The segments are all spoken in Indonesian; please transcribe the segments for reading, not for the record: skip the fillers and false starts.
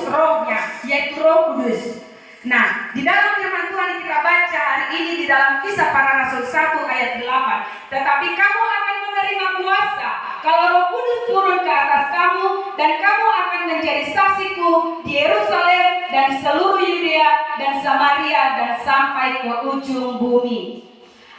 mengutus rohnya, yaitu Roh Kudus. Nah, di dalam firman Tuhan yang kita baca hari ini di dalam Kisah Para Rasul 1 ayat 8, tetapi kamu akan menerima kuasa kalau Roh Kudus turun ke atas kamu, dan kamu akan menjadi saksiku di Yerusalem dan seluruh Yudea dan Samaria dan sampai ke ujung bumi.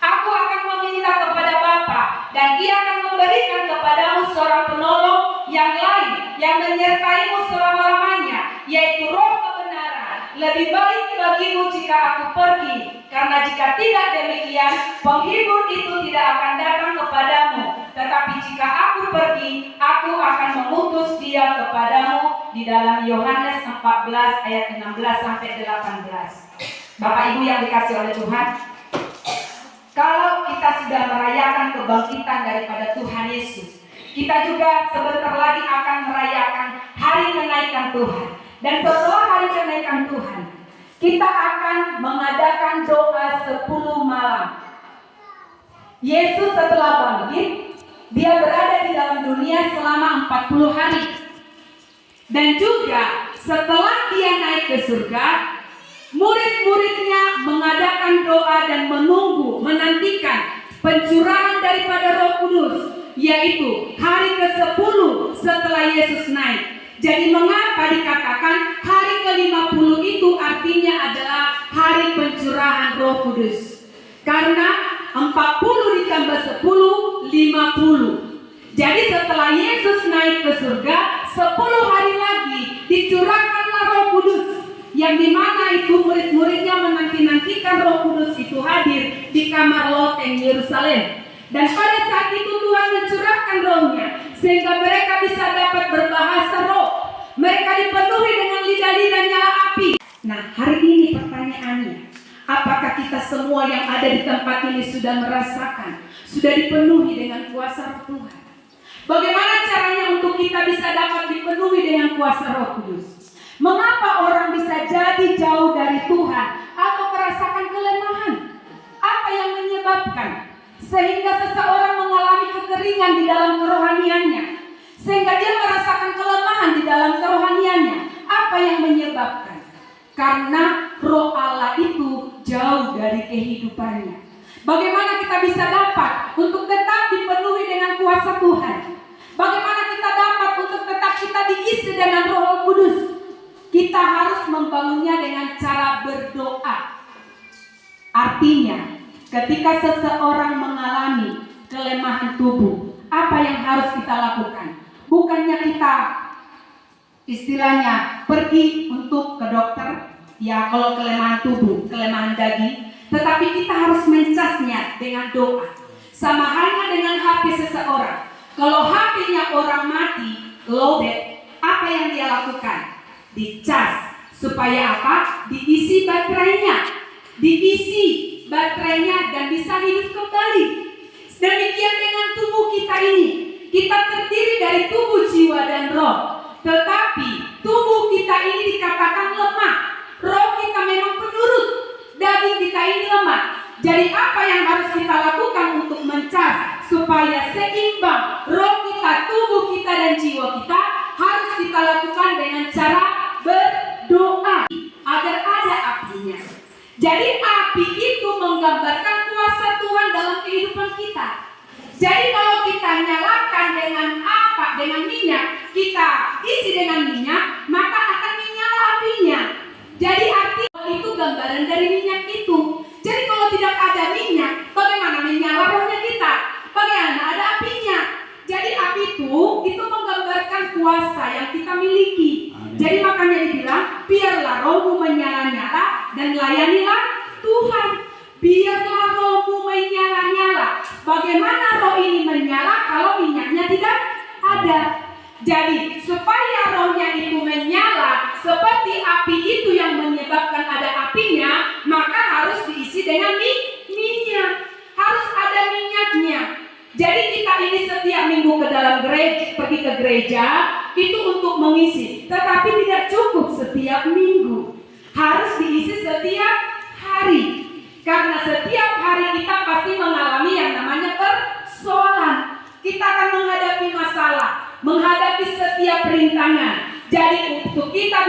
Aku akan meminta kepada Bapa, dan Ia akan memberikan kepadamu seorang penolong yang lain yang menyertaimu selama-lamanya, yaitu Roh kebenaran. Lebih baik bagimu jika aku pergi, karena jika tidak demikian, penghibur itu tidak akan datang kepadamu. Tetapi jika aku pergi, aku akan mengutus dia kepadamu, di dalam Yohanes 14 ayat 16 sampai 18. Bapak Ibu yang dikasih oleh Tuhan, kalau kita sudah merayakan kebangkitan daripada Tuhan Yesus, kita juga sebentar lagi akan merayakan hari kenaikan Tuhan. Dan setelah hari kenaikan Tuhan, kita akan mengadakan doa 10 malam. Yesus setelah bangkit, dia berada di dalam dunia selama 40 hari. Dan juga setelah dia naik ke surga, murid-muridnya mengadakan doa dan menantikan pencurahan daripada Roh Kudus, yaitu hari ke-10 setelah Yesus naik. Jadi mengapa dikatakan hari ke-50 itu artinya adalah hari pencurahan Roh Kudus? Karena 40 ditambah 10, 50. Jadi setelah Yesus naik ke surga, 10 hari lagi dicurahkanlah Roh Kudus, yang dimana itu murid-muridnya menanti-nantikan Roh Kudus itu hadir di kamar loteng Yerusalem. Dan pada saat itu Tuhan mencurahkan rohnya, sehingga mereka bisa dapat berbahasa roh. Mereka dipenuhi dengan lidah-lidah nyala api. Nah, hari ini pertanyaannya, apakah kita semua yang ada di tempat ini sudah merasakan, sudah dipenuhi dengan kuasa Roh Tuhan? Bagaimana caranya untuk kita bisa dapat dipenuhi dengan kuasa Roh Kudus? Mengapa orang bisa jadi jauh dari Tuhan atau merasakan kelemahan? Apa yang menyebabkan sehingga seseorang mengalami kekeringan di dalam kerohaniannya, sehingga dia merasakan kelemahan di dalam kerohaniannya? Apa yang menyebabkan? Karena Roh Allah itu jauh dari kehidupannya. Bagaimana kita bisa dapat untuk tetap dipenuhi dengan kuasa Tuhan? Bagaimana kita dapat untuk tetap kita diisi dengan Roh Kudus? Kita harus membangunnya dengan cara berdoa. Artinya, ketika seseorang mengalami kelemahan tubuh, apa yang harus kita lakukan? Bukannya kita istilahnya pergi untuk ke dokter, ya kalau kelemahan tubuh, kelemahan daging, tetapi kita harus mencasnya dengan doa. Sama halnya dengan HP seseorang. Kalau HP-nya orang mati, lowbat, apa yang dia lakukan? Dicas. Supaya apa? Diisi baterainya. Diisi baterainya dan bisa hidup kembali. Demikian dengan tubuh kita ini. Kita terdiri dari tubuh, jiwa, dan roh. Tetapi tubuh kita ini dikatakan lemah. Roh kita memang penurut. Daging kita ini lemah. Jadi apa yang harus kita lakukan untuk mencas supaya seimbang roh kita, tubuh kita, dan jiwa kita? Harus kita lakukan dengan cara berdoa agar ada apinya. Jadi api itu menggambarkan kuasa Tuhan dalam kehidupan kita. Jadi kalau kita nyalakan dengan apa? Dengan minyak, kita isi dengan minyak, maka akan menyala apinya. Jadi arti itu gambaran dari minyak itu. Jadi kalau tidak ada minyak, bagaimana menyala rohnya kita? Bagaimana ada apinya? Jadi api itu menggambarkan kuasa yang kita miliki. Amin. Jadi makanya dibilang, biarlah rohmu menyala-nyala dan layanilah Tuhan. Biarlah rohmu menyala-nyala. Bagaimana roh ini menyala kalau minyaknya tidak ada? Jadi supaya rohnya itu menyala seperti api itu yang menyebabkan ada apinya, maka harus diisi dengan minyak. Harus ada minyaknya. Jadi kita ini setiap minggu ke dalam gereja, pergi ke gereja itu untuk mengisi, tetapi tidak cukup setiap minggu. Harus diisi setiap hari. Karena setiap hari kita pasti mengalami yang namanya persoalan. Kita akan menghadapi masalah, menghadapi setiap rintangan. Jadi untuk kita